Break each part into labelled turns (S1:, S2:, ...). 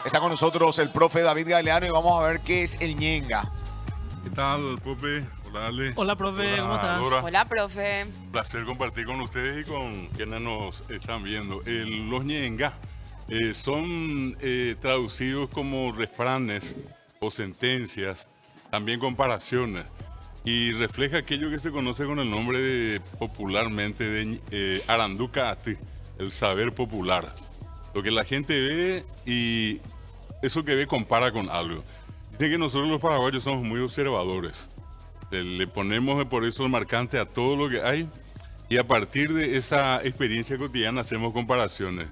S1: Está con nosotros el profe David Galeano y vamos a ver qué es el ñenga.
S2: ¿Qué tal, profe? Hola, Ale.
S3: Hola, profe,
S2: Hola,
S3: ¿cómo estás?
S2: Dora.
S4: Hola, profe.
S2: Placer compartir con ustedes y con quienes nos están viendo. Los ñenga son traducidos como refranes o sentencias, también comparaciones, y refleja aquello que se conoce con el nombre popularmente de aranduca ati, el saber popular. Lo que la gente ve y eso que ve compara con algo. Dicen que nosotros los paraguayos somos muy observadores. Le ponemos por eso el marcante a todo lo que hay y a partir de esa experiencia cotidiana hacemos comparaciones.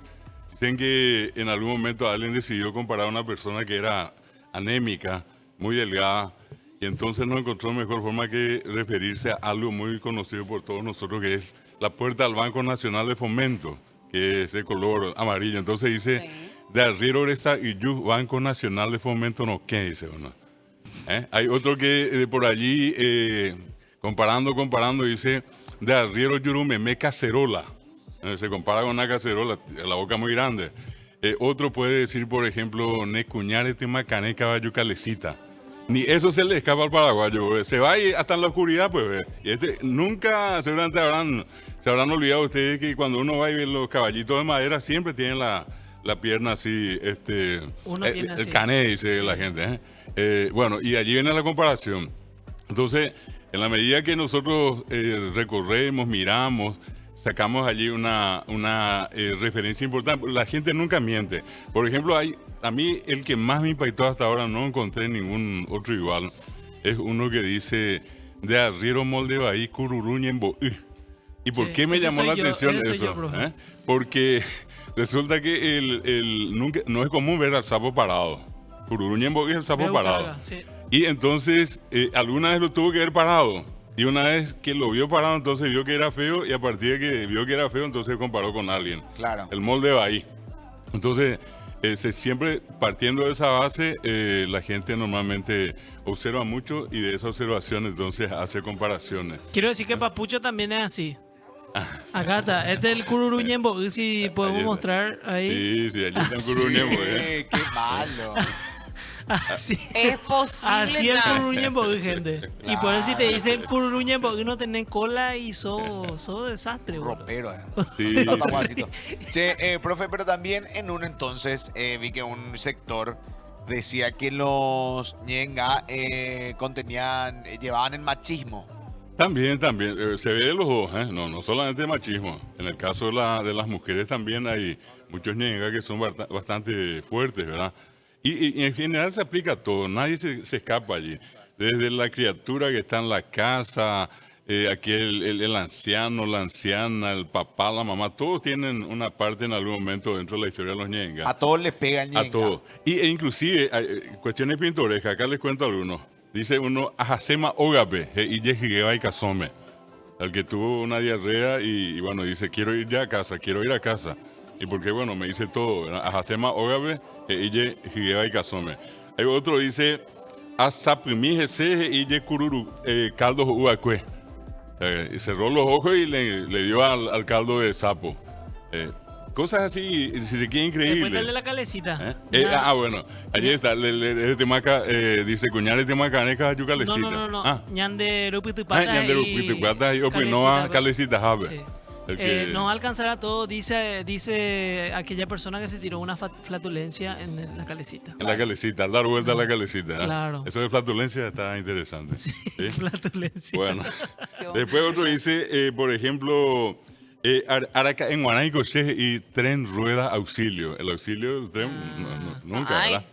S2: Dicen que en algún momento alguien decidió comparar a una persona que era anémica, muy delgada, y entonces no encontró mejor forma que referirse a algo muy conocido por todos nosotros, que es la puerta al Banco Nacional de Fomento, que es de color amarillo. Entonces dice,
S4: Sí.
S2: de arriero esa y yo, Banco Nacional de Fomento no, ¿qué dice uno? Hay otro que por allí, comparando, dice, de arriero yurumeme cacerola. Se compara con una cacerola, la boca muy grande. Otro puede decir, por ejemplo, ne cuñare te macané caballo calecita. Ni eso se le escapa al paraguayo. Se va y hasta en la oscuridad, pues. Y nunca, seguramente se habrán olvidado ustedes que cuando uno va y ve los caballitos de madera, siempre tienen la pierna así,
S3: Uno tiene
S2: el
S3: así.
S2: cané, dice
S3: Sí.
S2: la gente. Bueno, y allí viene la comparación. Entonces, en la medida que nosotros recorremos, miramos, sacamos allí una referencia importante, la gente nunca miente. Por ejemplo, a mí el que más me impactó hasta ahora, no encontré ningún otro igual, es uno que dice, de arriero molde bahí cururuñembo. ¿Y por
S3: Sí,
S2: qué me
S3: ese
S2: llamó
S3: soy
S2: la
S3: yo,
S2: atención
S3: ese soy
S2: eso?
S3: yo, profe.
S2: Porque resulta que nunca, no es común ver al sapo parado. Cururuñembo es el sapo
S3: Veo
S2: parado.
S3: carga, sí.
S2: Y entonces, alguna vez lo tuvo que ver parado. Y una vez que lo vio parado, entonces vio que era feo. Y a partir de que vio que era feo, entonces comparó con alguien.
S1: Claro.
S2: El molde va ahí. Entonces, siempre partiendo de esa base, la gente normalmente observa mucho y de esa observación entonces hace comparaciones.
S3: Quiero decir que Papucho también es así. Acá está, este es el cururuñembo, si podemos
S2: Ahí está.
S3: mostrar ahí.
S2: Sí, allí está en Cururuñembo,
S1: Qué malo.
S3: Así,
S4: Es posible.
S3: así el
S4: nada.
S3: cururuñembo, gente. Y por eso si te dicen cururuñembo, no tenés cola y sos desastre, boludo.
S1: Ropero.
S2: Sí,
S1: Está
S2: sí.
S1: guasito. Che, profe, pero también en un entonces vi que un sector decía que los ñenga llevaban el machismo.
S2: También, se ve de los dos, no solamente machismo. En el caso de las mujeres también hay muchos ñengas que son bastante fuertes, ¿verdad? Y en general se aplica a todo, nadie se escapa allí. Desde la criatura que está en la casa, aquí el anciano, la anciana, el papá, la mamá, todos tienen una parte en algún momento dentro de la historia de los ñengas.
S1: A todos les pega el ñenga.
S2: A todos. E inclusive, cuestiones pintorescas, acá les cuento algunos. Dice uno, ajasema ógape, y yejigueba y casome. El que tuvo una diarrea y bueno, dice, quiero ir ya a casa, quiero ir a casa. Y porque, bueno, me dice todo, ¿verdad? Ajasema ógape, y yejigueba y casome. Hay otro, dice, asaprimijese y yecururu, caldo uacue. Y cerró los ojos y le dio al caldo de sapo. Cosas así, si se quiere
S3: Después
S2: increíble.
S3: el de la calecita.
S2: Bueno, allí está, el temaca, dice, cuñar el temaca, neca, yucalecita.
S3: No. Ñande rupitupata
S2: Ñande rupitupata y opinoa calecita, jabe.
S3: Sí.
S2: El que-
S3: No alcanzará todo, dice aquella persona que se tiró una flatulencia en la calecita.
S2: En la calecita, al dar vuelta a la calecita.
S3: Claro.
S2: Eso de flatulencia está interesante.
S3: Sí,
S2: ¿Sí?
S3: flatulencia.
S2: Bueno,
S4: Qué
S2: después otro dice, por ejemplo, Araca en Guanaicoche y tren rueda auxilio. El auxilio del tren nunca,
S4: Ay.
S2: ¿verdad?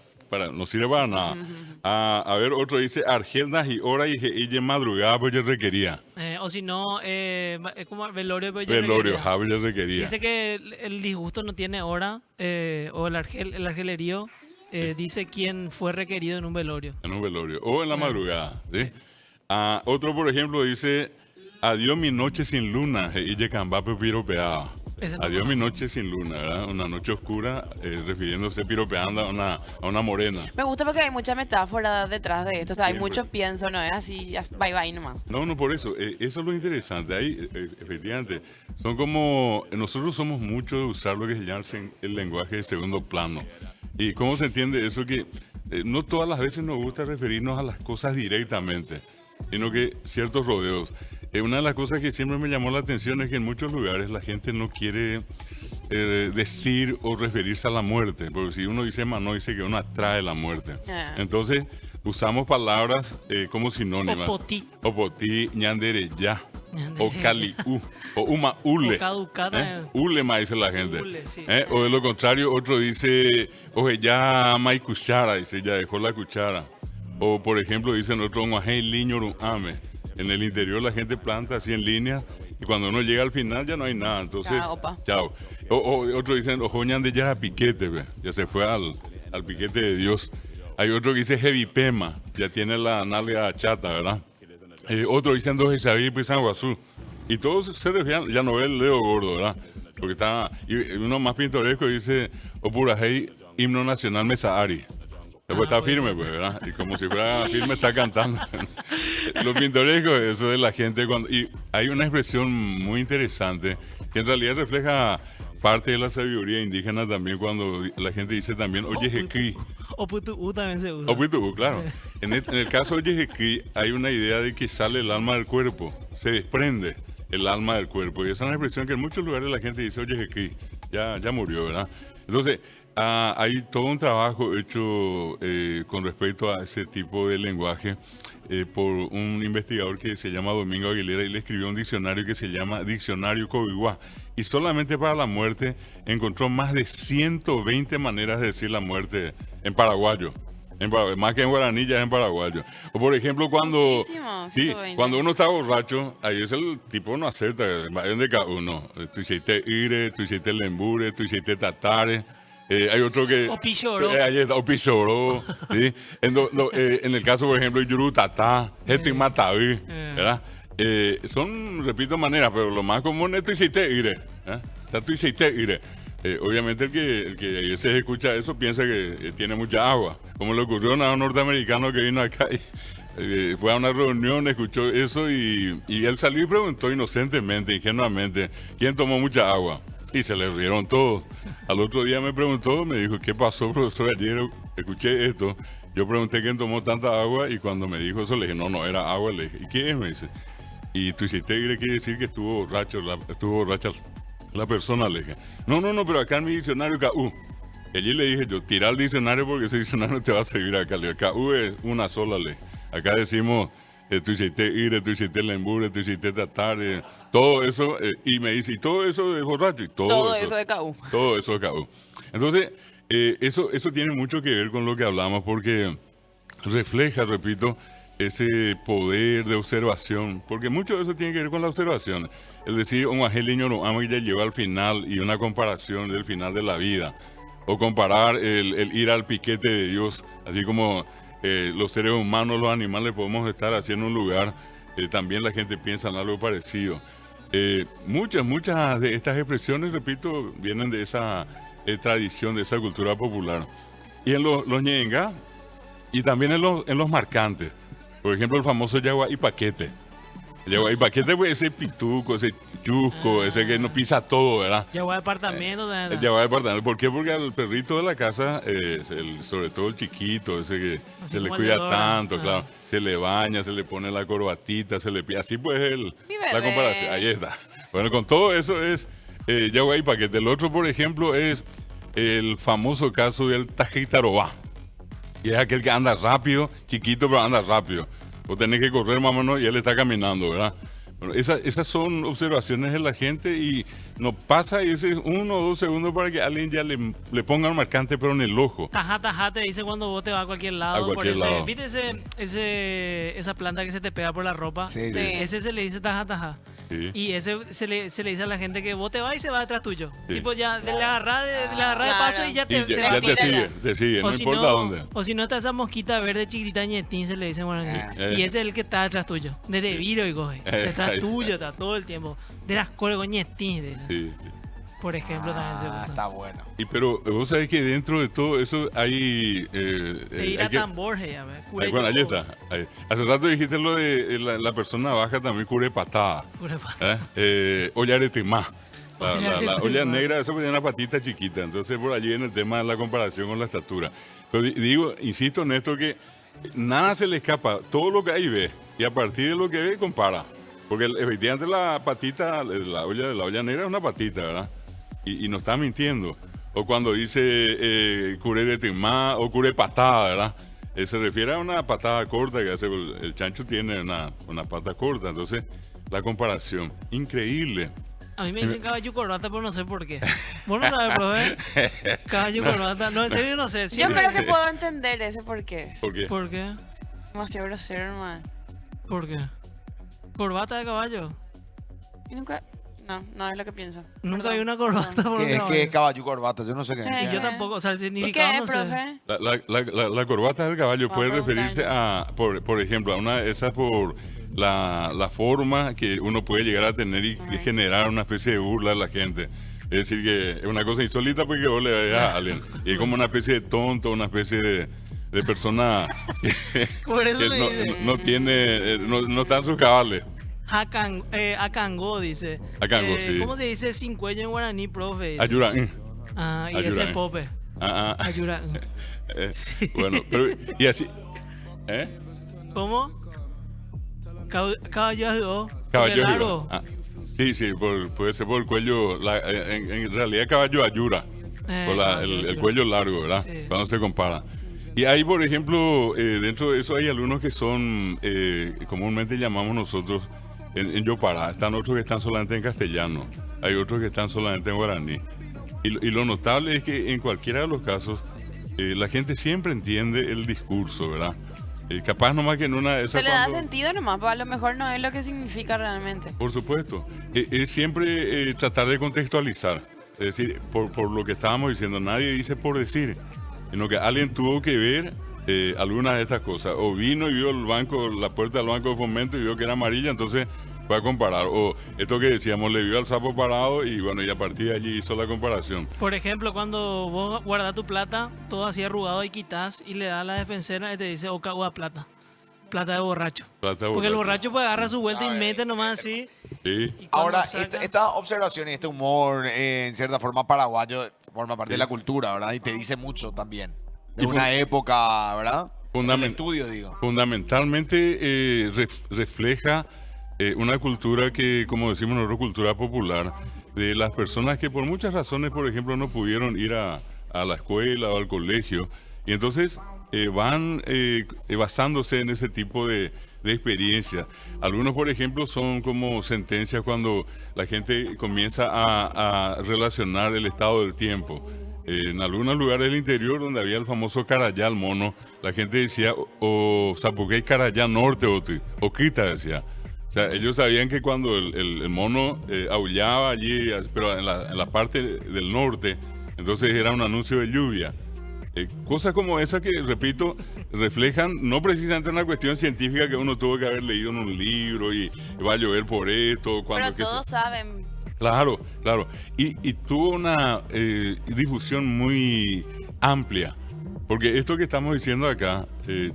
S2: No sirve para nada. A ver, otro dice, Argeldas y hora y madrugada pues yo requería.
S3: O si no, es como velorio. Pero yo
S2: Velorio,
S3: requería.
S2: Javi yo requería.
S3: Dice que el disgusto no tiene hora, o el argelerío dice quién fue requerido en un velorio.
S2: En un velorio. O en la madrugada, ¿sí? Otro, por ejemplo, dice, adiós mi noche sin luna, y ye cambape piropeada.
S3: Ese no
S2: Adiós mi
S3: conozco.
S2: noche sin luna, ¿verdad? Una noche oscura, refiriéndose, piropeando a una morena.
S4: Me gusta porque hay mucha metáfora detrás de esto. O sea, hay
S2: Sí,
S4: mucho
S2: pues.
S4: pienso, no es así, ya, bye bye nomás.
S2: No, no, por eso. Eso es lo interesante. Ahí, efectivamente, son como. Nosotros somos mucho de usar lo que se llama el lenguaje de segundo plano. ¿Y cómo se entiende eso? Que no todas las veces nos gusta referirnos a las cosas directamente, sino que ciertos rodeos. Una de las cosas que siempre me llamó la atención es que en muchos lugares la gente no quiere decir o referirse a la muerte, porque si uno dice mano, dice que uno atrae la muerte.
S4: Ah.
S2: Entonces, usamos palabras como sinónimas.
S3: Opotí.
S2: Opotí, ñandere ya, o caliú, o uma ule.
S3: O caducada.
S2: Ulema dice la gente.
S3: Ule, sí.
S2: O de lo contrario, otro dice, oye, ya mai cuchara, dice, ya dejó la cuchara. O por ejemplo, dicen otro, "Guajei liño ame". En el interior la gente planta así en línea y cuando uno llega al final ya no hay nada. Entonces,
S4: Ah, opa.
S2: chao. O otro dicen, ojo, ñande ya a piquete, ve. Ya se fue al piquete de Dios. Hay otro que dice heavy pema, ya tiene la nalga chata, ¿verdad? Otro dicen dos Isaí y San Guazú. Y todos se refieren, ya no ve el dedo gordo, ¿verdad? Porque está, y uno más pintoresco dice, Opurajei, himno nacional Mesaari. Después está firme, pues, ¿verdad? Y como si fuera firme, está cantando. Lo pintoresco es eso de la gente. Y hay una expresión muy interesante que en realidad refleja parte de la sabiduría indígena también cuando la gente dice también, oye, jequí.
S3: O putu también se usa.
S2: Claro. En el caso de Yejequí hay una idea de que sale el alma del cuerpo, se desprende el alma del cuerpo. Y esa es una expresión que en muchos lugares la gente dice, oye, Yejequí, ya murió, ¿verdad? Entonces, hay todo un trabajo hecho con respecto a ese tipo de lenguaje por un investigador que se llama Domingo Aguilera y le escribió un diccionario que se llama Diccionario Cobihuá. Y solamente para la muerte encontró más de 120 maneras de decir la muerte en paraguayo. Más que en guaraní, ya es en paraguayo. O por ejemplo, cuando...
S4: Muchísimo,
S2: Sí,
S4: 120.
S2: cuando uno está borracho, ahí es el tipo no acerta, va de cada uno. Tú hiciste ire, tú hiciste lembure, tú hiciste tatare. Hay otro que...
S3: O pichoro.
S2: Ahí está, o pichoro. ¿Sí? En el caso, por ejemplo, yurutatá, mataví, ¿verdad? Son, repito, maneras, pero lo más común es tú hiciste ire. O sea, tú hiciste ire. Obviamente el que a veces escucha eso piensa que tiene mucha agua. Como le ocurrió a un norteamericano que vino acá y fue a una reunión, escuchó eso y él salió y preguntó inocentemente, ingenuamente, ¿quién tomó mucha agua? Y se le rieron todos. Al otro día me preguntó, me dijo, ¿qué pasó, profesor? Ayer escuché esto. Yo pregunté quién tomó tanta agua y cuando me dijo eso le dije, no, era agua. Le dije, ¿y qué es? Me dice. Y tú hiciste quiere decir que estuvo borracha la persona, le dije. No, pero acá en mi diccionario KU. Allí le dije yo, tira el diccionario porque ese diccionario te va a servir acá. Le dije, KU es una sola ley. Acá decimos, tú hiciste ire, tú hiciste lembure, tú hiciste tratar, todo eso. Y me dice, ¿y todo eso es borracho? Y
S4: Todo eso de KU.
S2: Todo eso de KU. Entonces, eso tiene mucho que ver con lo que hablamos porque refleja, repito, ese poder de observación, porque mucho de eso tiene que ver con la observación. Es decir, un angeliño no ama que ya llegó al final y una comparación del final de la vida. O comparar el ir al piquete de Dios, así como los seres humanos, los animales podemos estar haciendo un lugar, también la gente piensa en algo parecido. Muchas de estas expresiones, repito, vienen de esa tradición, de esa cultura popular. Y en los ñenga, y también en los marcantes. Por ejemplo, el famoso yagua y paquete. El paquete pues ese pituco, ese chusco, ese que no pisa todo, ¿verdad?
S3: Ya voy a departamento.
S2: El yagua de departamento. ¿Por qué? Porque al perrito de la casa, sobre todo el chiquito, ese que
S3: Así
S2: se le
S3: como
S2: cuida
S3: el olor,
S2: tanto,
S3: ah.
S2: claro. Se le baña, se le pone la corbatita, así pues
S4: Mi
S2: la
S4: bebé.
S2: comparación. Ahí está. Bueno, con todo eso es yagua y paquete. El otro, por ejemplo, es el famoso caso del tajitarobá. Y es aquel que anda rápido, chiquito, pero anda rápido. Vos tenés que correr más o menos y él está caminando, ¿verdad? Bueno, esas son observaciones de la gente y nos pasa ese 1 o 2 segundos para que alguien ya le ponga un marcante, pero en el ojo.
S3: Tajá, te dice cuando vos te vas a cualquier lado.
S2: A cualquier lado.
S3: ¿Viste esa planta que se te pega por la ropa?
S1: Sí.
S4: Sí.
S3: Ese se le dice tajá.
S2: Sí.
S3: Y ese se le dice a la gente que vos te vas y se va detrás tuyo.
S2: Sí.
S3: Tipo, ya le agarrás de
S4: Claro.
S3: paso y ya te,
S2: Y
S3: se
S2: ya
S3: va.
S2: te sigue, no
S3: O si
S2: importa
S3: no,
S2: dónde.
S3: o si no está esa mosquita verde chiquitita ñetín, se le dice bueno,
S2: Eh.
S3: y ese es el que está detrás tuyo. De reviro y coge. Detrás
S2: ahí.
S3: tuyo, está todo el tiempo. De las colgo ñetín.
S2: Sí.
S3: por ejemplo, también se usa.
S1: Está bueno.
S2: Y pero vos sabés que dentro de todo eso hay...
S3: E ir a tambor, ya ves.
S2: Bueno, ahí está. Ahí. Hace rato dijiste lo de la persona baja también cubre patada. Olla aretemá. La olla negra, eso tiene una patita chiquita. Entonces por allí en el tema de la comparación con la estatura. Pero digo, insisto en esto que nada se le escapa. Todo lo que ahí ve. Y a partir de lo que ve, compara. Porque efectivamente la patita, la olla negra es una patita, ¿verdad? Y no está mintiendo. O cuando dice curere temá o cure patada, ¿verdad? Se refiere a una patada corta que hace el chancho tiene una pata corta. Entonces, la comparación, increíble.
S3: A mí me dicen caballo corbata, pero no sé por qué. Vos no sabes, profe. Caballo corbata. No, en serio no sé.
S4: Yo creo que puedo entender ese por qué.
S2: ¿Por qué?
S3: ¿Por qué?
S4: Demasiado grosero, hermano.
S3: ¿Por qué? ¿Corbata de caballo?
S4: Y nunca... No es lo que pienso.
S3: Nunca
S4: Perdón.
S3: hay una corbata por un
S1: ¿Qué es
S3: caballo.
S1: caballo corbata? Yo no sé qué es.
S3: Yo tampoco, o sea, el
S4: ¿Y qué
S3: significado
S4: es,
S3: no sé.
S4: profe?
S2: La corbata del caballo
S4: Vamos
S2: puede
S4: a preguntarle.
S2: referirse a, por ejemplo, a una de esas por la forma que uno puede llegar a tener y generar una especie de burla a la gente. Es decir, que es una cosa insólita porque vos le veas a alguien. Y es como una especie de tonto, una especie de persona
S3: Por eso
S2: que
S3: le dice.
S2: no tiene, no está en sus cabales.
S3: Acangó, dice.
S2: Acangó, sí.
S3: ¿Cómo se dice sin cuello en guaraní, profe?
S2: Ayura.
S3: Ah, y
S2: Ayura.
S3: ese pope. Ayura.
S2: Bueno, pero y así.
S3: ¿Cómo? Caballo ayudó.
S2: Caballo
S3: largo.
S2: ayura. Sí, puede ser por el cuello. En realidad, caballo ayura. Por el cuello largo, ¿verdad?
S3: Sí.
S2: Cuando se compara. Y hay, por ejemplo, dentro de eso hay algunos que son, comúnmente llamamos nosotros, en Yopara. Están otros que están solamente en castellano. Hay otros que están solamente en guaraní. Y lo notable es que en cualquiera de los casos, la gente siempre entiende el discurso, ¿verdad? Capaz nomás que en una de esas...
S4: Se le da sentido nomás, pero a lo mejor no es lo que significa realmente.
S2: Por supuesto. Es siempre tratar de contextualizar. Es decir, por lo que estábamos diciendo, nadie dice por decir, sino que alguien tuvo que ver algunas de estas cosas. O vino y vio la puerta del banco de fomento y vio que era amarilla, entonces fue a comparar. O esto que decíamos, le vio al sapo parado y bueno, y a partir de allí hizo la comparación.
S3: Por ejemplo, cuando vos guardás tu plata, todo así arrugado y quitas y le das a la despensera y te dice, o plata. Plata de borracho.
S2: Plata de
S3: Porque el
S2: borracho.
S3: borracho pues agarra su vuelta y mete nomás así.
S2: Sí.
S3: Y cuando
S1: Ahora,
S3: saca-
S1: esta observación y este humor, en cierta forma paraguayo, forma parte de la cultura, ¿verdad? Y te dice mucho también. De
S2: Y
S1: una época, ¿verdad?
S2: Fundament-
S1: El estudio, digo.
S2: Fundamentalmente refleja una cultura que, como decimos nosotros, cultura popular, de las personas que por muchas razones, por ejemplo, no pudieron ir a la escuela o al colegio, y entonces van basándose en ese tipo de experiencias. Algunos, por ejemplo, son como sentencias cuando la gente comienza a relacionar el estado del tiempo. En algunos lugares del interior donde había el famoso carayá, el mono, la gente decía, o Zapuquey carayá norte, o quita, decía. O sea, ellos sabían que cuando el mono aullaba allí, pero en la parte del norte, entonces era un anuncio de lluvia. Cosas como esas que, repito, reflejan no precisamente una cuestión científica que uno tuvo que haber leído en un libro y va a llover por esto.
S4: Pero todos saben.
S2: Claro. Y tuvo una difusión muy amplia. Porque esto que estamos diciendo acá,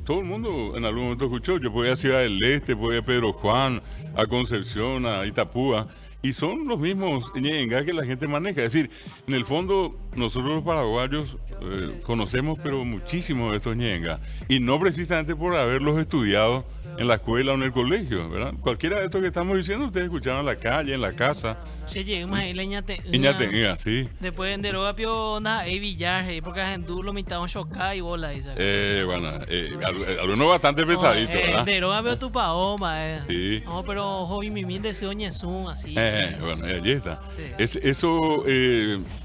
S2: todo el mundo en algún momento escuchó. Yo podía ir a Ciudad del Este, podía ir a Pedro Juan, a Concepción, a Itapúa. Y son los mismos ñengas que la gente maneja. Es decir, en el fondo, nosotros los paraguayos conocemos pero muchísimo de estos ñengas. Y no precisamente por haberlos estudiado en la escuela o en el colegio, ¿verdad? Cualquiera de estos que estamos diciendo, ustedes escucharon en la calle, en la casa.
S3: Se llegamos ahí la
S2: Iñatenga, sí.
S3: Después en Deroga pio onda hay billar, porque en lo mitad un choca y bola.
S2: Bueno, algunos bastante pesaditos, ¿verdad?
S3: Deroga veo tu paoma,
S2: Sí.
S3: No, pero joven mi min deseo ñezún, así.
S2: Bueno, allí está.
S3: Sí.
S2: Eso,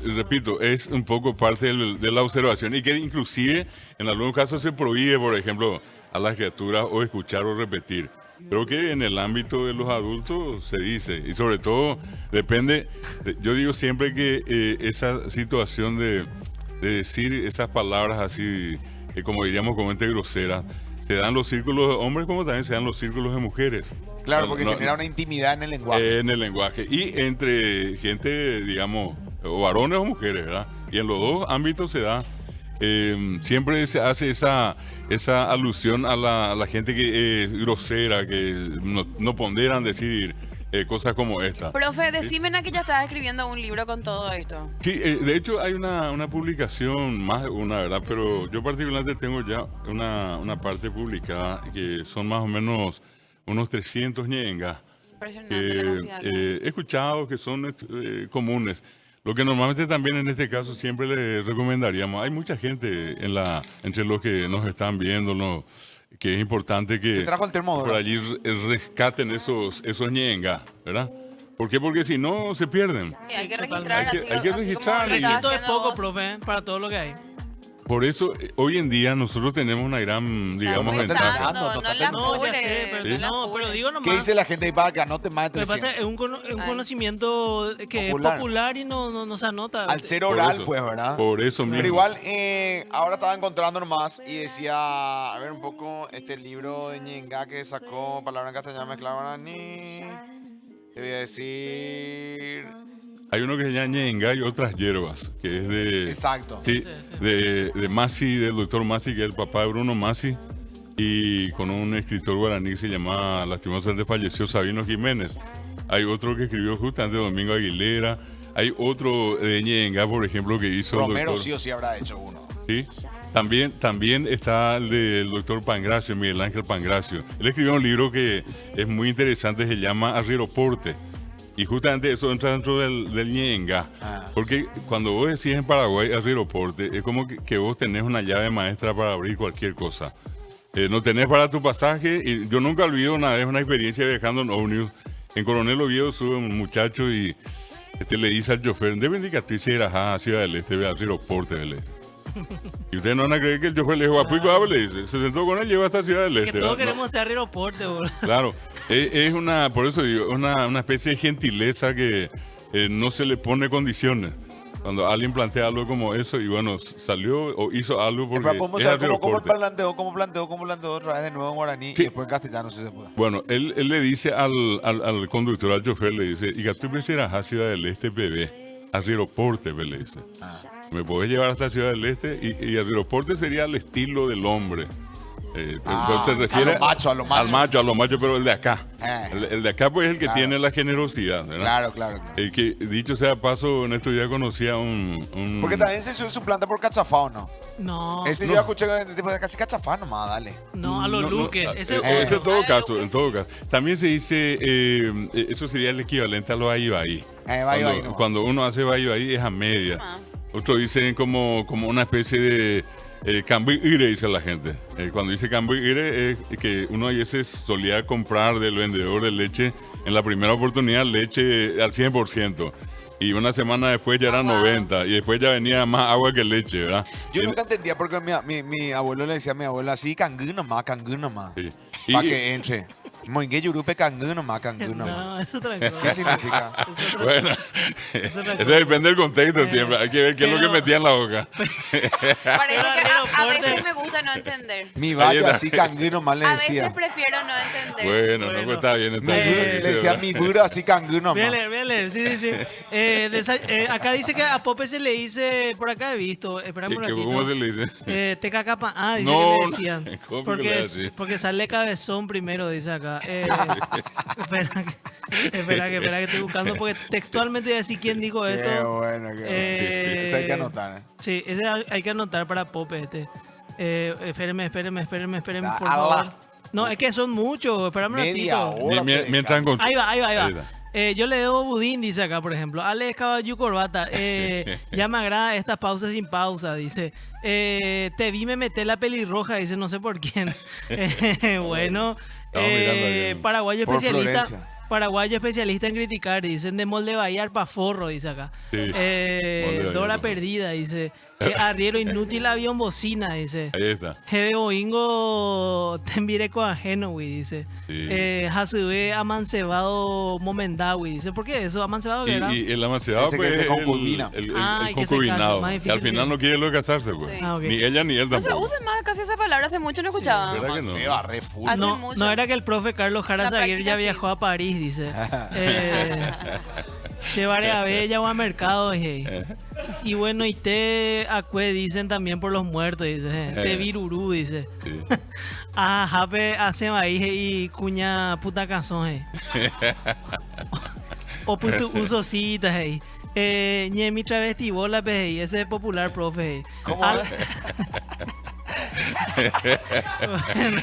S2: repito, es un poco parte de la observación y que inclusive en algunos casos se prohíbe, por ejemplo, a las criaturas o escuchar o repetir. Creo que en el ámbito de los adultos se dice, y sobre todo depende, yo digo siempre que esa situación de decir esas palabras así, como diríamos comúnmente groseras, se dan los círculos de hombres como también se dan los círculos de mujeres.
S1: Claro, porque genera una intimidad en el lenguaje.
S2: En el lenguaje. Y entre gente, digamos, o varones o mujeres, ¿verdad? Y en los dos ámbitos se da. Siempre se hace esa alusión a la gente que es grosera, que no ponderan decir cosas como esta.
S4: Profe, decime que ya estás escribiendo un libro con todo esto.
S2: Sí, de hecho hay una publicación, más de una, ¿verdad? Pero yo particularmente tengo ya una parte publicada que son más o menos unos 300 ñengas.
S4: Impresionante la cantidad.
S2: He escuchado que son comunes. Lo que normalmente también en este caso siempre le recomendaríamos, hay mucha gente entre los que nos están viendo, ¿no? Que es importante que
S1: Te trajo el termo,
S2: por
S1: ¿verdad?
S2: allí rescaten esos ñengas, ¿verdad? ¿Por qué? Porque si no, se pierden.
S4: Hay que
S3: totalmente.
S4: registrar.
S2: Hay que
S4: así como
S2: registrar.
S4: lo estás
S3: 300 es
S4: haciendo
S3: poco,
S4: vos.
S3: profe, para todo lo que hay.
S2: Por eso, hoy en día nosotros tenemos una gran, digamos,
S4: Estás
S2: ventaja.
S4: pensando, no la
S3: No, ya
S4: apures,
S3: sé, pero,
S4: no la
S3: no,
S4: apures.
S3: pero digo
S1: ¿Qué
S3: nomás.
S1: dice la gente ahí para que anote más de
S3: Lo que pasa
S1: 300?
S3: es un conocimiento que
S1: Popular.
S3: es popular y no se anota.
S1: Al ser
S2: Por
S1: oral,
S2: eso,
S1: pues, ¿verdad?
S2: Por eso mismo.
S1: Pero igual, ahora estaba encontrando nomás y decía, a ver un poco, este libro de Ñenga que sacó palabra en castellano mezclada guaraní. Te voy a decir...
S2: Hay uno que se llama ñenga y otras hierbas, que es de...
S1: Exacto.
S2: Sí,
S3: Sí, sí.
S2: de Masi, del doctor Masi, que es el papá de Bruno Masi, y con un escritor guaraní que se llama, lastimosamente falleció, Sabino Jiménez. Hay otro que escribió justamente Domingo Aguilera. Hay otro de ñenga, por ejemplo, que hizo el
S1: Romero
S2: doctor...
S1: sí o sí habrá hecho uno.
S2: Sí. También está el del doctor Pangracio, Miguel Ángel Pangracio. Él escribió un libro que es muy interesante, se llama Arrieroporte. Y justamente eso entra dentro del ñenga.
S1: Ah.
S2: Porque cuando vos decís en Paraguay Arrieroporte, es como que vos tenés una llave maestra para abrir cualquier cosa. No tenés para tu pasaje. Y yo nunca olvido una vez una experiencia viajando en ómnibus. En Coronel Oviedo sube un muchacho y le dice al chofer, debe indicar si era Ciudad del Este, ve Arrieroporte, ¿vale? Y ustedes no van a creer que el chofer le dijo, Apuico, hable, le dice. Se sentó con él, lleva hasta Ciudad del
S3: Que
S2: Este.
S3: todos
S2: ¿verdad?
S3: queremos ser aeroporte, boludo.
S2: Claro, es por eso digo, una especie de gentileza que no se le pone condiciones. Cuando alguien plantea algo como eso y bueno, salió o hizo algo porque
S1: Pero podemos
S2: es
S1: saber cómo
S2: Arrieroporte.
S1: planteó otra vez de nuevo en guaraní
S2: Sí.
S1: y después en castellano si se puede.
S2: Bueno, él le dice al conductor, al chofer, le dice, y que tú pensaras a Ciudad del Este, bebé, Arrieroporte, le dice. Me podés llevar hasta Ciudad del Este y Arrieroporte sería el estilo del hombre. Entonces se refiere
S1: a lo macho, a lo macho.
S2: a lo macho, pero el de acá. El de acá pues es el que
S1: Claro.
S2: tiene la generosidad, ¿verdad?
S1: Claro.
S2: Que dicho sea de paso, en estos días conocí a un
S1: Porque también se suplanta por cachafao, ¿no?
S3: No,
S1: Ese yo escuché tipo de casi cachafao nomás, dale.
S3: no, a los Luque. Ese
S2: eso en todo
S4: Ah,
S2: caso,
S4: Luque,
S2: en todo caso. También se dice, eso sería el equivalente a lo ahí.
S1: Ahí, no.
S2: Cuando uno hace ahí es a media.
S4: Ah.
S2: Otros dicen como una especie de cambuire, dice la gente. Cuando dice cambuire es que uno a veces solía comprar del vendedor de leche en la primera oportunidad leche al 100%. Y una semana después ya era
S4: wow.
S2: 90 y después ya venía más agua que leche, ¿verdad?
S1: Yo
S2: Y-
S1: nunca entendía porque mi abuelo le decía a mi abuela así, cangú nomás.
S2: sí.
S1: Para que entre. Moingue yurupe cangú nomás.
S3: No, es otra cosa.
S1: ¿Qué significa?
S3: Es otra
S2: Bueno,
S3: Es otra
S2: eso
S3: cosa.
S2: depende del contexto siempre. Hay que ver qué es lo que
S3: pero-
S2: metía en la boca.
S4: Parece que a
S3: Arrieroporte.
S4: veces me gusta no entender.
S1: Mi
S2: Ahí
S1: valle
S2: está.
S1: así cangú nomás le
S4: A veces
S1: decía.
S4: prefiero no entender.
S2: Bueno, no,
S3: Bueno.
S2: pues está bien. Está
S1: Mi
S2: bien.
S1: buru- le decía mi buro así cangú
S3: Voy a
S1: nomás.
S3: leer, sí. Acá dice que a Pope se le dice, por acá he visto, esperame un ratito.
S2: ¿Cómo se le dice?
S3: TKK, dice
S2: No,
S3: que le decían.
S2: ¿cómo que le hace?
S3: Porque sale cabezón primero, dice acá. Espera que estoy buscando, porque textualmente voy a decir quién dijo
S1: Qué
S3: esto.
S1: bueno, qué bueno. Eso hay que anotar.
S3: Sí, ese hay que anotar para Pope este. Espérenme,
S1: Ah,
S3: por
S1: ah,
S3: favor.
S1: va.
S3: No, es que son muchos, espérame un
S1: Media
S3: ratito.
S1: hora.
S2: Mientras encontré.
S3: Ahí va.
S2: Ahí está.
S3: Yo le debo budín, dice acá, por ejemplo. Alex Caballo Corbata. Ya me agrada esta pausa sin pausa, dice. Te vi me meter la pelirroja, dice, no sé por quién. Bueno,
S2: Estamos mirando aquí.
S3: paraguayo
S1: Por
S3: especialista.
S1: Florencia.
S3: Paraguayo especialista en criticar, dicen de molde Bahía pa' forro, dice acá.
S2: Sí, molde Bahía
S3: Dora
S2: pa'
S3: perdida, dice. Arriero inútil avión bocina, dice.
S2: Ahí está.
S3: Jebe Boingo Tembireco ajeno, güey, dice.
S2: Sí.
S3: Hasube amancebado momendawi, dice. ¿Por qué eso? ¿Amancebado qué era?
S2: Y el amancebado,
S1: Ese que
S2: pues,
S1: se concubina.
S2: el
S3: Y que se
S2: concubinado.
S3: casa, más
S2: Que
S3: difícil
S2: al final
S3: que-
S2: no quiere lo de casarse, pues.
S4: Sí.
S3: Ah, ok.
S2: Ni ella ni él
S4: No se
S2: tampoco.
S4: usa más casi esa palabra, hace mucho no escuchaba.
S2: ¿Será que no?
S1: Manceba, re full.
S4: Hace
S3: No,
S4: mucho.
S3: no era que el profe Carlos Jara
S4: La
S3: Zaguer
S4: práctica
S3: ya
S4: sí.
S3: viajó a París, dice. Llevaré a bella o a mercado, hey. Y bueno, y te acue dicen también por los muertos, dice. Te virurú, dice.
S2: Sí.
S3: Ah, jape hace maíz y cuña puta canción, hey. O puto uso citas, hey. Ñemi travesti bola, hey. Ese es popular, profe, hey.
S1: ¿Cómo?
S3: Bueno,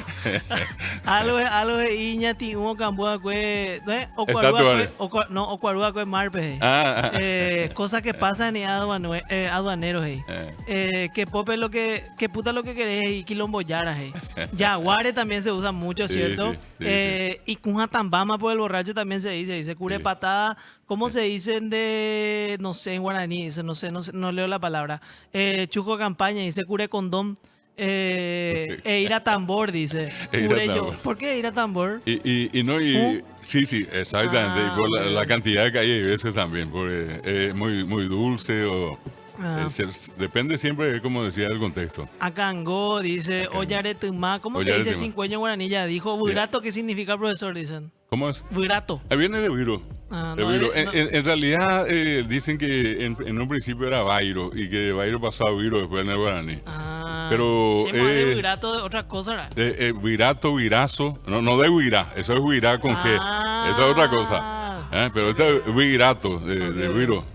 S3: algo de iñati uno cambua que o cuarúa que marpe cosas que pasan y aduaneros que pope lo que puta lo que querés y quilombo yara yaguare también se usa mucho,
S2: Sí,
S3: cierto.
S2: sí.
S3: Y cuja tambama por el borracho también se dice cure
S2: Sí.
S3: patada. ¿Cómo se dicen de, no sé, en guaraní? No sé, no leo la palabra. Chuco campaña, dice cure condón. Ir a tambor, dice.
S2: Ir a
S3: Cure yo.
S2: tambor.
S3: ¿Por qué ir a tambor?
S2: Sí, exactamente.
S3: Ah,
S2: y por la
S3: ok.
S2: cantidad que hay a veces también, porque es muy, muy dulce o
S3: Ah.
S2: depende siempre, como decía, del contexto.
S3: Acangó, dice. Oyare tumá. ¿Cómo se
S2: Oyare
S3: dice
S2: tumá.
S3: cincueño en guaraní? Ya dijo. Virato, ¿qué significa, profesor? Dicen.
S2: ¿Cómo es?
S3: Virato.
S2: Viene de Viro.
S3: Ah,
S2: De
S3: no,
S2: Viro.
S3: no.
S2: En realidad dicen que en un principio era Vairo y que de Vairo pasó a Viro después en el guaraní.
S3: Ah,
S2: Pero,
S3: Chema de virato de otra cosa, ¿verdad?
S2: Virato, virazo, no de Virá, eso es Virá con G,
S3: Ah.
S2: eso es otra cosa. Pero este es Virato, de
S3: Ok.
S2: Viro.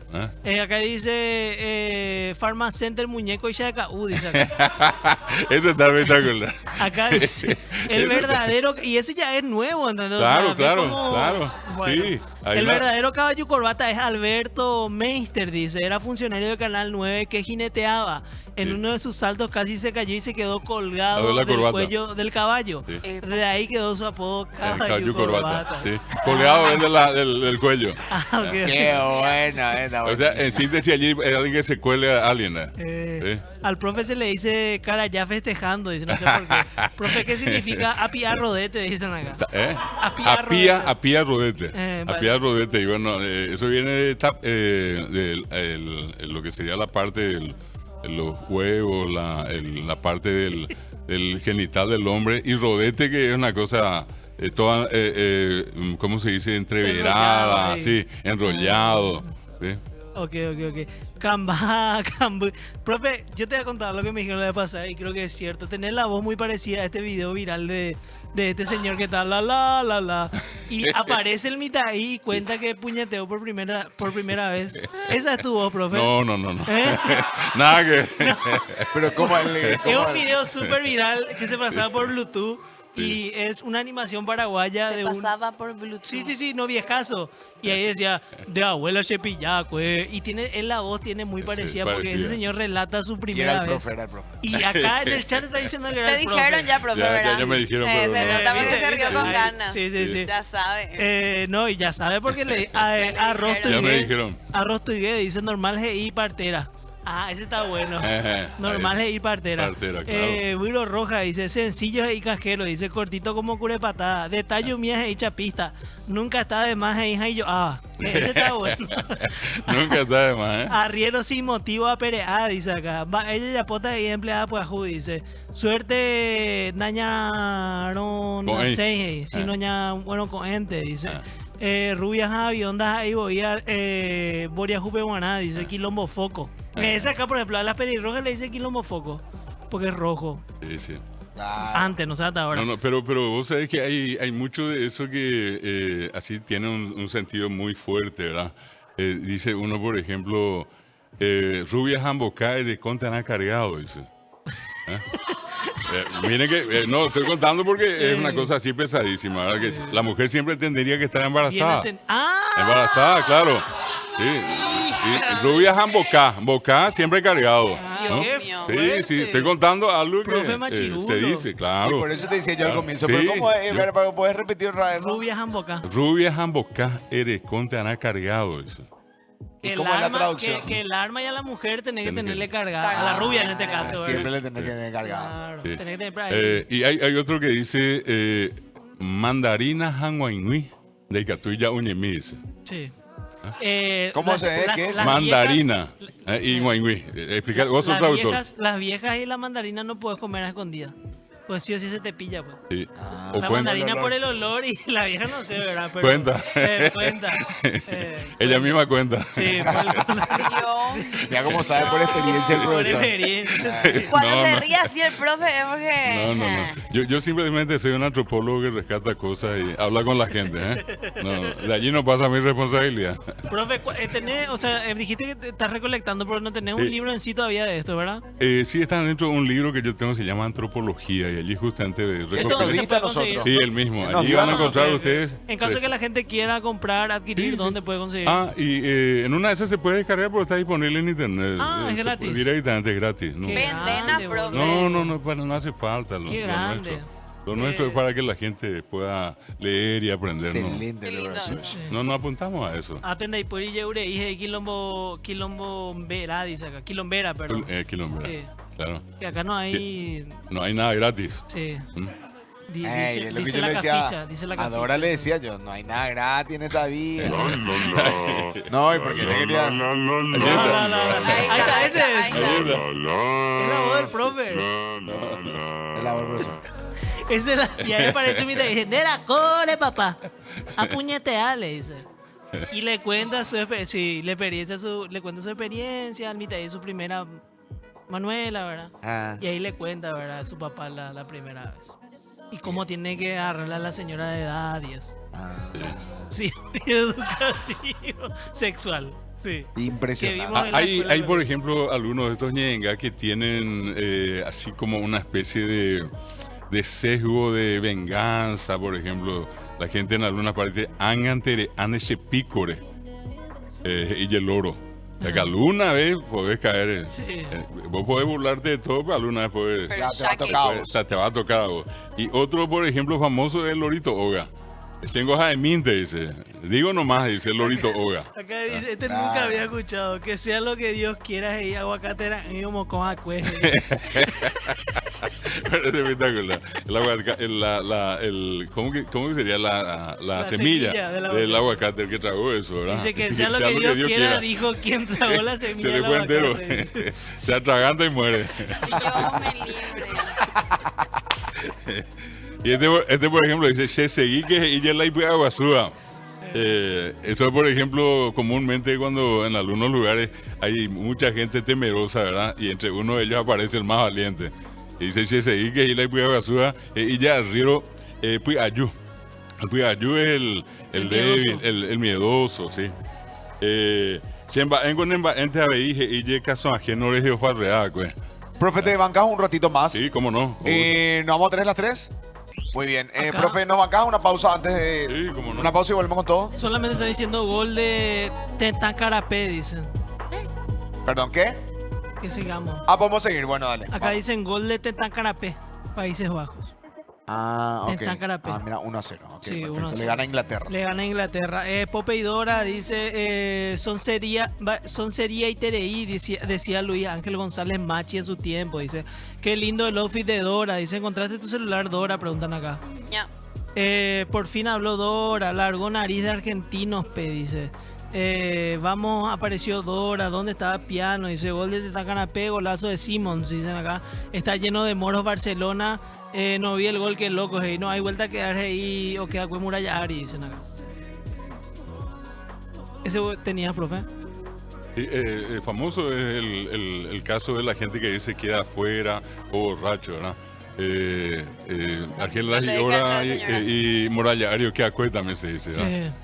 S3: Acá dice Farmacenter Muñeco y Shakaú, dice acá.
S2: Eso está espectacular.
S3: Acá dice el
S2: Eso-
S3: verdadero, y ese ya es nuevo, ¿entendés? O
S2: Claro,
S3: sea, ve
S2: claro,
S3: como-
S2: claro.
S3: Bueno,
S2: Sí, ahí
S3: el
S2: la-
S3: verdadero caballo corbata es Alberto Meister, dice. Era funcionario de Canal 9 que jineteaba. En
S2: Sí.
S3: uno de sus saltos casi se cayó y se quedó
S2: Ah,
S3: colgado
S2: de la
S3: del
S2: corbata.
S3: cuello del caballo.
S2: Sí.
S3: De ahí quedó su apodo caballo
S2: Caballo
S3: corbata.
S2: corbata, sí. Colgado es del cuello.
S3: Ah, ok.
S1: Qué bueno, está
S2: O sea,
S1: bueno.
S2: en síntesis allí es alguien que se cuele a alguien.
S3: Eh,
S2: Sí.
S3: Al profe se le dice cara ya festejando, dice, no sé por qué. Profe, ¿qué significa apiar rodete? Dicen acá.
S2: Apía rodete.
S3: Vale.
S2: Apía rodete. Y bueno, eso viene de lo que sería la parte de los huevos, la parte del genital del hombre. Y rodete, que es una cosa toda, ¿cómo se dice? Entreverada,
S3: Enrollado,
S2: sí, enrollado. ¿sí?
S3: Ok. Camba. Profe, yo te voy a contar lo que me dijeron la vez pasada y creo que es cierto. Tener la voz muy parecida a este video viral de este señor que está la. Y aparece el mitad ahí y cuenta que puñeteó por primera vez. Esa es tu voz, profe.
S2: No.
S3: ¿Eh?
S2: Nada que.
S1: Pero ¿cómo él?
S3: Es un video súper viral que se pasaba por Bluetooth y es una animación paraguaya
S4: Te
S3: de un...
S4: pasaba por Bluetooth.
S3: Sí, no viejazo. Y ahí decía, de abuela Chepillá, y la voz tiene muy parecida porque ese
S2: parecida.
S3: señor relata su
S1: Y
S3: primera
S1: era el
S3: vez.
S1: profe, era el profe.
S3: Y acá en el chat está diciendo que era
S4: Te
S3: el profe.
S4: dijeron ya, profe,
S2: Ya
S4: ¿verdad?
S2: me dijeron, pero
S4: Se
S2: no.
S4: nota porque
S3: ¿Viste?
S4: se rió con
S3: Ay,
S4: ganas.
S3: Sí.
S4: Ya sabe.
S3: No, y ya sabe porque
S4: Me lo
S3: arroz
S4: dijeron.
S2: Ya me dijeron.
S3: Arroz tuigué, dice normal GI partera. Ah, ese está bueno. Normal
S2: Ahí.
S3: GI partera.
S2: Partera, claro.
S3: Wiro Roja dice sencillo GI cajero, dice cortito como cure patada. Detalle mía GI chapista. Nunca está de más GI y yo. Ah, ese está bueno.
S2: Nunca está de más, ¿eh?
S3: Arriero sin motivo a perear, dice acá. Ella ya pota y empleada por Ajú, dice. Suerte nañaron
S2: Con él.
S3: seis, si
S2: Ah.
S3: noña, bueno, con ente, dice.
S2: Ah.
S3: Rubias aviondas ahí voy a Boria Jupe Guaná, dice Quilombo Foco. Esa acá, por ejemplo, a las pelirrojas le dice Quilombo Foco, porque es rojo.
S2: Sí.
S1: Claro.
S3: Antes, no sé hasta ahora.
S2: No, pero vos sabés que hay mucho de eso que así tiene un sentido muy fuerte, ¿verdad? Dice uno, por ejemplo, rubias ambocas de contan cargado, dice. Miren que, no, estoy contando porque es una cosa así pesadísima, ¿verdad? Que la mujer siempre tendría que estar embarazada. Embarazada, claro. Sí. Y rubias ambocas siempre cargado. ¿no?
S4: Dios mío.
S2: Sí,
S3: fuerte.
S2: sí, estoy contando algo que
S3: Profe Machirulo.
S2: se dice,
S1: Y
S2: claro.
S1: por eso te decía yo al comienzo.
S2: Sí,
S1: Pero ¿cómo es?
S2: yo-
S1: Pero ¿puedes repetir otra vez?
S3: Rubias Amboca.
S2: Rubias ambocas eres conte ana cargado, dice.
S1: ¿Y
S3: Que
S1: cómo es la traducción?
S3: Que el arma y a la mujer tenés que
S2: Tenés que-
S3: tenerle cargada. A la rubia en este caso. ¿verdad?
S1: Siempre le tenés que tener cargado.
S3: Claro,
S2: Sí.
S3: tenés que tener por ahí.
S2: Y hay otro que dice mandarina hanguainui de Catuilla Uñemí, dice.
S3: Sí.
S1: ¿Cómo se ve? ¿Qué es?
S2: Mandarina y guaingüí. Explicar, vos sos
S3: las
S2: traductor.
S3: viejas, las viejas y la mandarina no puedes comer a escondidas. Pues sí o sí se te pilla, pues.
S2: Sí.
S1: Ah.
S2: O
S3: La
S2: cuenta.
S3: mandarina por el olor y la vieja no sé, ¿verdad? Pero,
S2: Cuenta.
S3: Cuenta.
S2: Ella misma cuenta.
S3: Sí, por el olor.
S4: Yo,
S1: Ya como sabe por experiencia el
S3: Por
S1: profesor.
S3: experiencia, sí.
S4: cuando
S2: No,
S4: se
S2: no.
S4: ríe así el profe es porque...
S2: Yo simplemente soy un antropólogo que rescata cosas y habla con la gente. No, de allí no pasa mi responsabilidad.
S3: Profe, o sea, dijiste que te estás recolectando, pero no tenés un
S2: Sí.
S3: libro en sí todavía de esto, ¿verdad?
S2: Sí, está dentro de un libro que yo tengo que se llama Antropología y allí justamente
S1: Esto
S3: ¿Dónde
S1: nos
S3: se
S2: recopilé.
S1: dijiste a
S3: puede conseguir?
S1: nosotros.
S2: Sí, el mismo.
S1: Nos
S2: Allí
S1: dio
S2: van
S1: a
S2: a encontrar
S3: nosotros.
S2: ustedes.
S3: En caso de que la gente quiera comprar, adquirir,
S2: Sí, sí.
S3: ¿dónde puede conseguir?
S2: Y en una de esas se puede descargar porque está disponible en internet.
S3: Ah, es
S2: Se
S3: gratis.
S2: puede directamente es gratis. No,
S3: Qué
S4: Vendena,
S3: grande,
S4: profe.
S3: boludo.
S2: no hace falta.
S3: Qué grande.
S2: Nuestro. Lo nuestro es para que la gente pueda leer y aprender. ¿no?
S1: Excelente,
S4: Qué lindo.
S1: profesor.
S3: Sí.
S2: No apuntamos a eso.
S3: Atenda y por y yeure, dije quilombera, dice acá. Quilombera, perdón.
S2: Quilombera.
S3: Sí.
S2: Claro.
S3: Que acá no hay.
S2: No hay nada gratis.
S3: Sí.
S2: ¿Mm?
S1: Ey,
S3: Dice,
S1: es lo que
S3: dice
S1: yo
S3: la
S1: le decía.
S3: caficha, dice la
S1: A
S3: caficha.
S1: Dora le decía yo, no hay nada gratis en esta vida. No, y porque te quería.
S3: La. Ahí está, ese
S4: ahí
S3: es.
S4: está.
S3: Es la voz del profe.
S1: Es la voz del profesor.
S3: Esa es la. Y ahí aparece mi te dice, Nera, corre, papá. Apuñetea, le dice. Y le cuenta su experiencia, le cuenta su experiencia, al mitad de su primera Manuela, ¿verdad?
S1: Ah.
S3: Y ahí le cuenta, ¿verdad? A su papá la primera vez. Y cómo tiene que agarrarle a la señora de edad y eso.
S1: Ah.
S3: Sí, educativo. Sexual, sí.
S1: Impresionante.
S3: Que vimos- en la
S2: Hay,
S3: escuela,
S2: hay, por
S3: ¿verdad?
S2: ejemplo, algunos de estos ñenga que tienen así como una especie de sesgo de venganza, por ejemplo. La gente en algunas partes han ese pícore y el oro. O sea, que alguna vez podés caer.
S3: Sí.
S2: Vos podés burlarte de todo, pero alguna vez podés.
S4: Pero
S1: Ya te va
S4: ya
S1: a
S4: que-
S1: tocar a
S2: O
S1: vos.
S2: sea, te va a tocar a vos. Y otro, por ejemplo, famoso es el lorito Oga. Tengo Jaimín, te dice. Digo nomás, dice el lorito Oga.
S3: Acá dice, nunca había escuchado, que sea lo que Dios quiera y aguacatera y como con acueje.
S2: Es espectacular. ¿Cómo que sería la semilla
S3: semilla
S2: del aguacate, el que tragó eso, ¿verdad?
S3: Dice que sea lo que Dios quiera, dijo quien tragó la
S2: Se
S3: semilla
S2: le
S3: del
S2: fue entero.
S3: aguacate. Dice.
S2: Se atraganta y muere.
S4: Dios me libre.
S2: Y este por ejemplo, dice, "Che, seguí que ella la iba a guasúa". Eso, por ejemplo, comúnmente cuando en algunos lugares hay mucha gente temerosa, ¿verdad? Y entre uno de ellos aparece el más valiente. Y dice, "Che, seguí que ella la iba a guasúa". Y ya arriero, pues ayú. Pues ayú es el débil, el miedoso, sí. Entre abeije y ye caso ajeno de Jehová, pues.
S1: Profe, ¿te bancas un ratito más?
S2: Sí, cómo no.
S1: ¿Nos vamos a tener las 3? Muy bien.
S3: Acá.
S1: Profe, ¿nos bancas una pausa antes de...?
S2: Sí, cómo no.
S1: Una pausa y volvemos con todo.
S3: Solamente está diciendo gol de Tetacarapé, dicen.
S1: Perdón, ¿qué?
S3: Que sigamos.
S1: Ah, podemos seguir. Bueno, dale.
S3: Acá
S1: Vamos.
S3: dicen gol de Tetacarapé, Países Bajos.
S1: Ah, ok.
S3: Está Carapé.
S1: Ah, mira, 1-0. Ok,
S3: Sí,
S1: perfecto.
S3: 1-0.
S1: Le gana a Inglaterra.
S3: Le gana a Inglaterra. Popeidora dice, son sería y Tereí, decía Luis Ángel González Machi en su tiempo. Dice, qué lindo el outfit de Dora. Dice, ¿encontraste tu celular, Dora? Preguntan acá.
S4: Ya.
S3: Por fin habló Dora, largó nariz de argentinos, dice. Vamos, apareció Dora, ¿dónde estaba Piano? Dice, gol de Tetacanapé, golazo de Simons, dicen acá. Está lleno de moros Barcelona, no vi el gol, que loco, hey. No hay vuelta a quedarse ahí o queda con Murallari, dicen acá. ¿Ese tenías, profe?
S2: Sí, famoso es el caso de la gente que se queda afuera o borracho, ¿verdad? Argel
S4: Le deja
S2: Ora
S4: entrar, señora.
S2: y Morallario que acue también se dice,
S3: Sí.
S2: ¿verdad?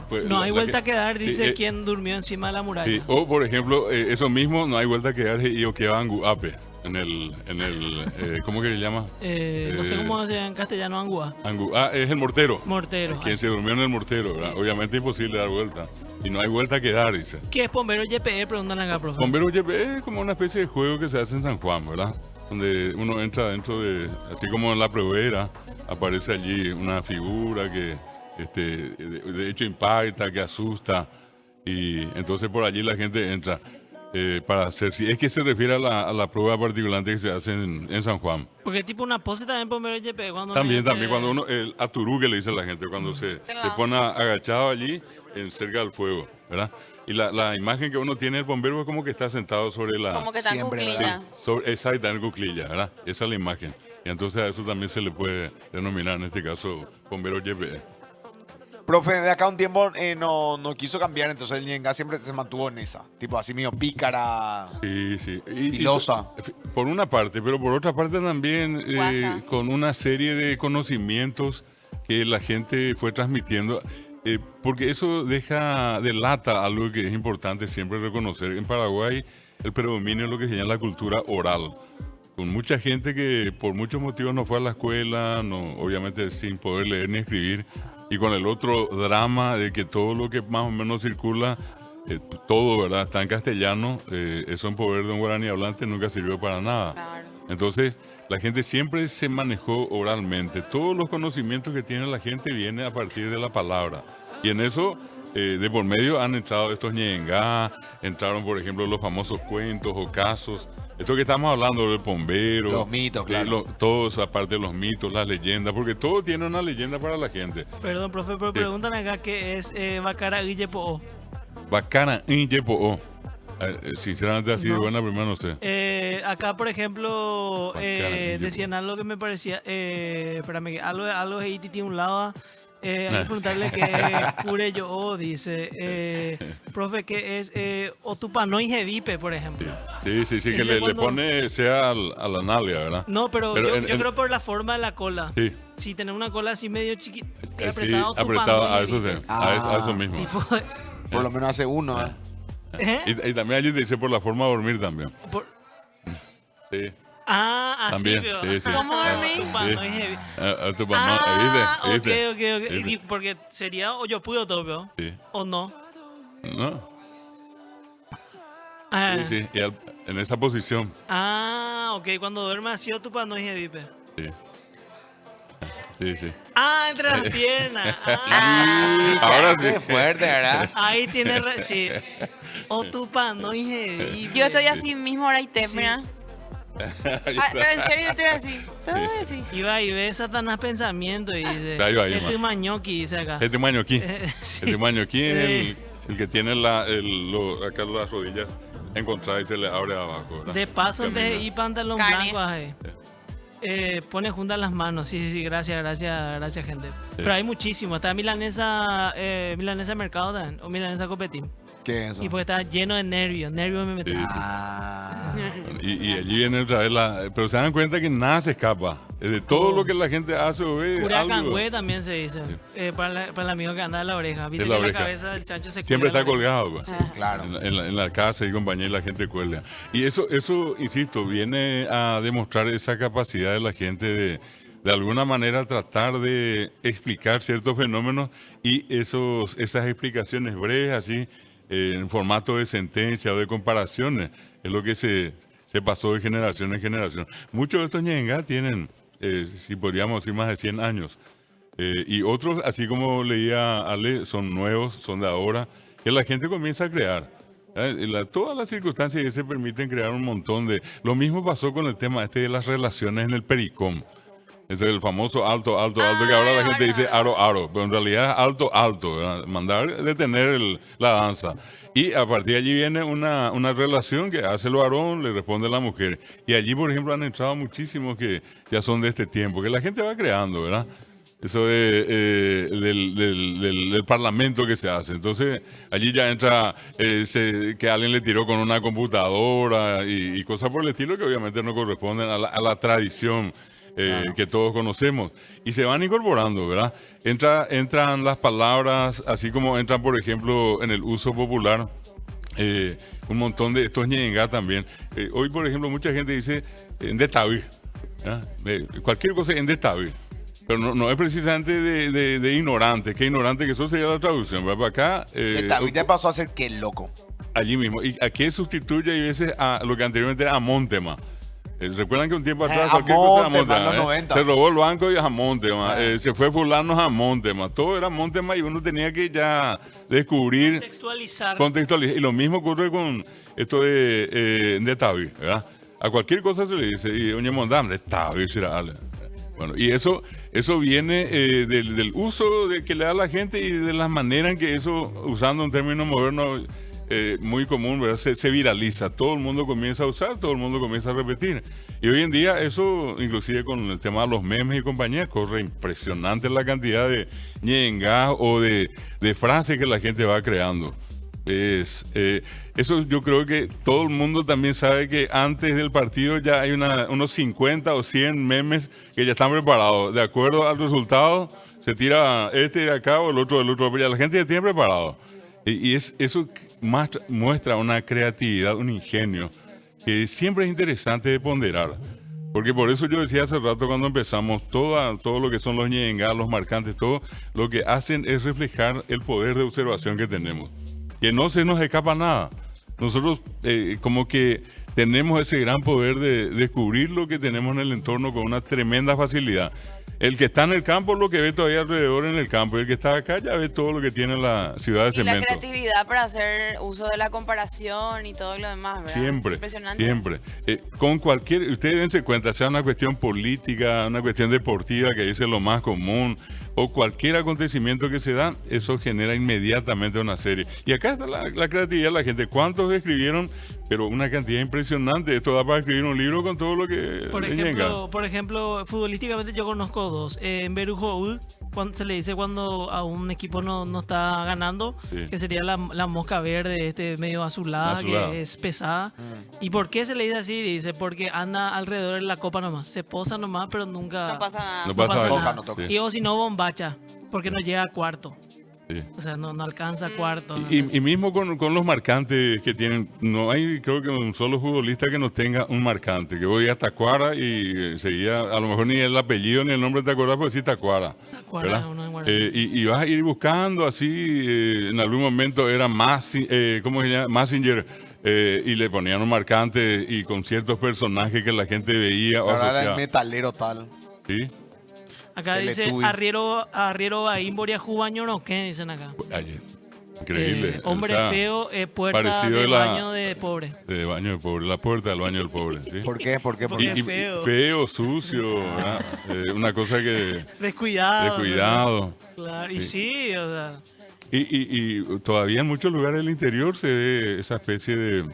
S2: Pues,
S3: No hay vuelta a
S2: que-
S3: quedar,
S2: sí,
S3: dice quien durmió encima de la muralla.
S2: sí, o por ejemplo, eso mismo, no hay vuelta a quedarse y o que va Anguape en el ¿cómo que se llama?
S3: No sé cómo se llama en castellano, Angua.
S2: Es el mortero.
S3: Mortero.
S2: Quien se durmió en el mortero, ¿verdad? Obviamente imposible dar vuelta. Y no hay vuelta a quedar, dice.
S3: ¿Qué es Bombero YPE? Preguntan acá, profe.
S2: Bombero YP es como una especie de juego que se hace en San Juan, ¿verdad? Donde uno entra dentro de, así como en la pruebera, aparece allí una figura que de hecho impacta, que asusta, y entonces por allí la gente entra para hacer, si es que se refiere a la prueba particular que se hace en San Juan.
S3: Porque tipo una pose también Bombero YPE. Cuando
S2: También,
S3: me-
S2: cuando uno, el aturú que le dice a la gente, cuando se
S4: Claro.
S2: pone agachado allí, cerca del fuego, ¿verdad? Y la imagen que uno tiene del bombero es como que está sentado sobre la...
S4: Como que está en
S1: Siempre,
S4: cuclilla.
S2: Exacto, en cuclilla, ¿verdad? Esa es la imagen. Y entonces a eso también se le puede denominar, en este caso, bombero YPE.
S1: Profe, de acá un tiempo no quiso cambiar, entonces el Ñenga siempre se mantuvo en esa. Tipo así medio pícara.
S2: Sí, sí.
S1: Filosa.
S2: Por una parte, pero por otra parte también
S4: Guasa.
S2: con una serie de conocimientos que la gente fue transmitiendo, porque eso delata algo que es importante siempre reconocer. En Paraguay el predominio es lo que se llama la cultura oral, con mucha gente que por muchos motivos no fue a la escuela, no, obviamente sin poder leer ni escribir, y con el otro drama de que todo lo que más o menos circula, todo, ¿verdad?, está en castellano, eso en poder de un guaraní hablante nunca sirvió para nada.
S4: Claro.
S2: Entonces, la gente siempre se manejó oralmente. Todos los conocimientos que tiene la gente vienen a partir de la palabra. Y en eso, de por medio han entrado estos ñengá, entraron, por ejemplo, los famosos cuentos o casos. Esto que estamos hablando del bombero.
S1: Los mitos, claro.
S2: Todos, aparte de los mitos, las leyendas, porque todo tiene una leyenda para la gente.
S3: Perdón, profe, pero preguntan acá qué es Bacara Guillepo.
S2: Bacana y yepo. Sinceramente, así de
S3: No.
S2: buena, primero no sé.
S3: Acá, por ejemplo,
S2: Bacana,
S3: decían algo que me parecía. Espérame, que algo de ahí tiene un lado. Hay que preguntarle qué es Cure yo, dice. Profe, ¿qué es Otupanoi Jevipe, por ejemplo?
S2: Sí, que
S3: Ese
S2: le
S3: cuando-
S2: pone sea a la nalia, ¿verdad?
S3: No, pero
S2: Pero
S3: yo creo por la forma de la cola.
S2: Sí.
S3: Si tenés una cola así medio chiquita,
S2: Sí, apretado, a eso sí, a eso mismo.
S3: Tipo,
S1: Por lo menos hace uno, ¿eh?
S3: ¿eh?
S2: Y también allí te dice por la forma de dormir también.
S3: Por-
S2: Sí,
S3: así,
S2: también.
S3: pero...
S2: Sí.
S4: ¿Cómo dormí?
S3: Otupanoi Jevipe.
S2: ¿Viste?
S3: Ok, porque sería o yo puedo todo,
S2: Sí.
S3: o no.
S2: ¿No?
S3: Ah,
S2: Sí. Y en esa posición.
S3: ok, cuando duerme así Otupanoi Jevipe.
S2: Sí.
S3: Entre las piernas.
S2: Ahora sí.
S1: Qué fuerte, ¿verdad?
S3: Ahí tiene sí. Otupanoi Jevipe.
S4: Yo estoy así mismo ahora y te,
S3: Sí.
S4: mira. Pero en serio yo estoy así. Estoy así.
S3: Iba y ve Satanás pensamiento y dice,
S2: Ahí va,
S3: este
S2: man.
S3: mañoqui, dice acá.
S2: Este mañoquí.
S3: Sí.
S2: Este mañoquí es
S3: Sí.
S2: el que tiene acá las rodillas encontradas y se le abre abajo, ¿verdad?
S3: De paso, antes de
S2: Camina.
S3: ir pantalón
S4: Carne.
S3: blanco, pone juntas las manos. Sí, gracias, gente. Pero hay muchísimo. Está milanesa mercado también, o milanesa copetín.
S1: ¿Qué es eso?
S3: Y porque está lleno de nervios me metí.
S2: Sí.
S1: Ah.
S2: Y allí viene otra vez pero se dan cuenta que nada se escapa. De todo lo que la gente hace o ve, algo.
S3: Curacangüe también se dice. Para el amigo que anda de la oreja. Viste
S2: De la
S3: que
S2: oreja.
S3: la cabeza del chancho se
S2: Siempre
S3: cuelga
S2: está
S3: de la oreja.
S2: colgado, pues.
S1: Claro.
S2: En la casa y compañía y la gente cuelga. Y eso, insisto, viene a demostrar esa capacidad de la gente de alguna manera tratar de explicar ciertos fenómenos y esas explicaciones breves así, en formato de sentencia o de comparaciones, es lo que se pasó de generación en generación. Muchos de estos ñengas tienen, si podríamos decir, más de 100 años. Y otros, así como leía Ale, son nuevos, son de ahora, que la gente comienza a crear. Todas las circunstancias que se permiten crear un montón de... Lo mismo pasó con el tema de las relaciones en el Pericom. Es el famoso alto, que ahora la gente dice aro, pero en realidad es alto, ¿verdad? Mandar detener la danza. Y a partir de allí viene una relación que hace el varón, le responde la mujer. Y allí, por ejemplo, han entrado muchísimos que ya son de este tiempo, que la gente va creando, ¿verdad? Eso del parlamento que se hace. Entonces, allí ya entra que alguien le tiró con una computadora y cosas por el estilo que obviamente no corresponden a la tradición que todos conocemos. Y se van incorporando, ¿verdad? Entran las palabras, así como entran, por ejemplo, en el uso popular. Un montón de estos ñengá también. Hoy, por ejemplo, mucha gente dice en detaví. Cualquier cosa en detaví. Pero no es precisamente de ignorante. Que ignorante que eso sería la traducción. ¿Verdad? Acá,
S1: David te pasó a ser qué loco.
S2: allí mismo. ¿Y a qué sustituye a veces a lo que anteriormente era amóntema? Recuerdan que un tiempo atrás cualquier cosa era
S1: Amontema, en los
S2: Amontema,
S1: 90.
S2: se robó el banco y es Amontema, se fue fulano a Amontema, todo era Amontema y uno tenía que ya descubrir, contextualizar. Y lo mismo ocurre con esto de Tavi, ¿verdad? A cualquier cosa se le dice, y oye, mondam, de Tavi, será Ale. Bueno, y eso viene del uso que le da la gente y de la manera en que eso, usando un término moderno, muy común, ¿verdad? Se viraliza, todo el mundo comienza a usar, todo el mundo comienza a repetir. Y hoy en día eso, inclusive con el tema de los memes y compañía, corre impresionante la cantidad de ñengas o de frases que la gente va creando. Eso yo creo que todo el mundo también sabe que antes del partido ya hay unos 50 o 100 memes que ya están preparados. De acuerdo al resultado, se tira este de acá o el otro del otro. Pero ya la gente ya tiene preparado. Eso muestra una creatividad, un ingenio, que siempre es interesante de ponderar. Porque por eso yo decía hace rato cuando empezamos, todo lo que son los ñengas, los marcantes, todo lo que hacen es reflejar el poder de observación que tenemos. Que no se nos escapa nada. Nosotros como que tenemos ese gran poder de descubrir lo que tenemos en el entorno con una tremenda facilidad. El que está en el campo lo que ve todavía alrededor en el campo, y el que está acá ya ve todo lo que tiene la ciudad de
S4: Y la
S2: cemento.
S4: creatividad para hacer uso de la comparación y todo lo demás, ¿verdad?
S2: Siempre,
S4: Impresionante.
S2: siempre. Con cualquier, ustedes dense cuenta, sea una cuestión política, una cuestión deportiva, que dice lo más común, o cualquier acontecimiento que se da, eso genera inmediatamente una serie. Y acá está la creatividad de la gente. ¿Cuántos escribieron? Pero una cantidad impresionante. Esto da para escribir un libro con todo lo que
S3: Por ejemplo, futbolísticamente yo conozco dos. En Berujoul, cuando se le dice cuando a un equipo no está ganando,
S2: Sí.
S3: que sería la mosca verde, medio azulada, que es pesada. ¿Y por qué se le dice así? Dice, porque anda alrededor de la copa nomás. Se posa nomás, pero nunca...
S4: No pasa nada.
S2: No pasa
S3: nada.
S1: Toca, no toca.
S2: Sí.
S3: Y o si no, bombacha, porque no llega a cuarto.
S2: Sí.
S3: O sea, no alcanza a cuarto.
S2: Y mismo con los marcantes que tienen, no hay, creo que un solo futbolista que no tenga un marcante, que voy a Tacuara y seguía, a lo mejor ni el apellido ni el nombre te acordás, pero sí Tacuara.
S3: Tacuara,
S2: ¿verdad?
S3: uno de Guaraní.
S2: Y vas a ir buscando así, en algún momento era ¿cómo se llama? Massinger, y le ponían un marcante y con ciertos personajes que la gente veía o
S1: Ahora era el
S2: asociaba.
S1: metalero tal.
S2: ¿Sí?
S3: Acá
S1: el
S3: dice
S1: Etuy.
S3: Arriero Baín Boriajú Baño no, ¿qué dicen acá?
S2: Ayer. Increíble.
S3: Hombre
S2: O sea,
S3: feo, puerta
S2: parecido
S3: de
S2: de la-
S3: baño de pobre.
S2: de baño del pobre, la puerta del baño del pobre. ¿Sí?
S1: ¿Por qué? ¿Por qué? ¿Por
S3: Porque
S1: qué?
S3: es feo.
S2: Feo, sucio, ¿verdad? Una cosa que
S3: Descuidado.
S2: descuidado.
S3: Claro, y sí, o sea,
S2: Y todavía en muchos lugares del interior se ve esa especie de...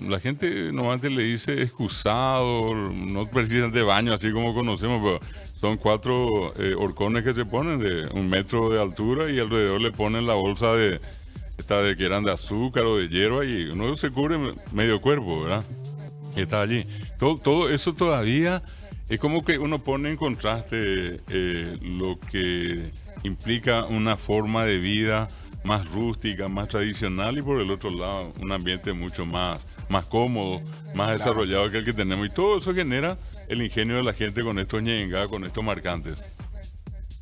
S2: la gente normalmente le dice excusado, no precisamente baño, así como conocemos, pero son 4 horcones que se ponen de 1 metro de altura y alrededor le ponen la bolsa de que eran de azúcar o de hierba y uno se cubre medio cuerpo, ¿verdad? Y está allí. Todo eso todavía es como que uno pone en contraste lo que implica una forma de vida más rústica, más tradicional, y por el otro lado un ambiente mucho más cómodo, más desarrollado que el que tenemos. Y todo eso genera el ingenio de la gente con estos ñengas, con estos marcantes.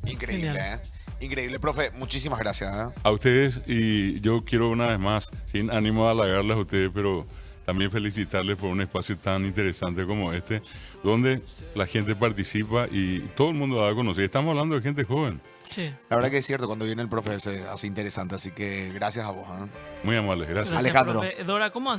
S1: Increíble,
S3: Genial.
S1: Increíble, profe. Muchísimas gracias.
S2: A ustedes, y yo quiero una vez más, sin ánimo de halagarles a ustedes, pero también felicitarles por un espacio tan interesante como este, donde la gente participa y todo el mundo da a conocer. Estamos hablando de gente joven.
S3: sí.
S1: La verdad que es cierto, cuando viene el profe se hace interesante, así que gracias a vos.
S2: Muy amables, gracias.
S3: Gracias,
S1: Alejandro.
S3: profe. Dora, ¿cómo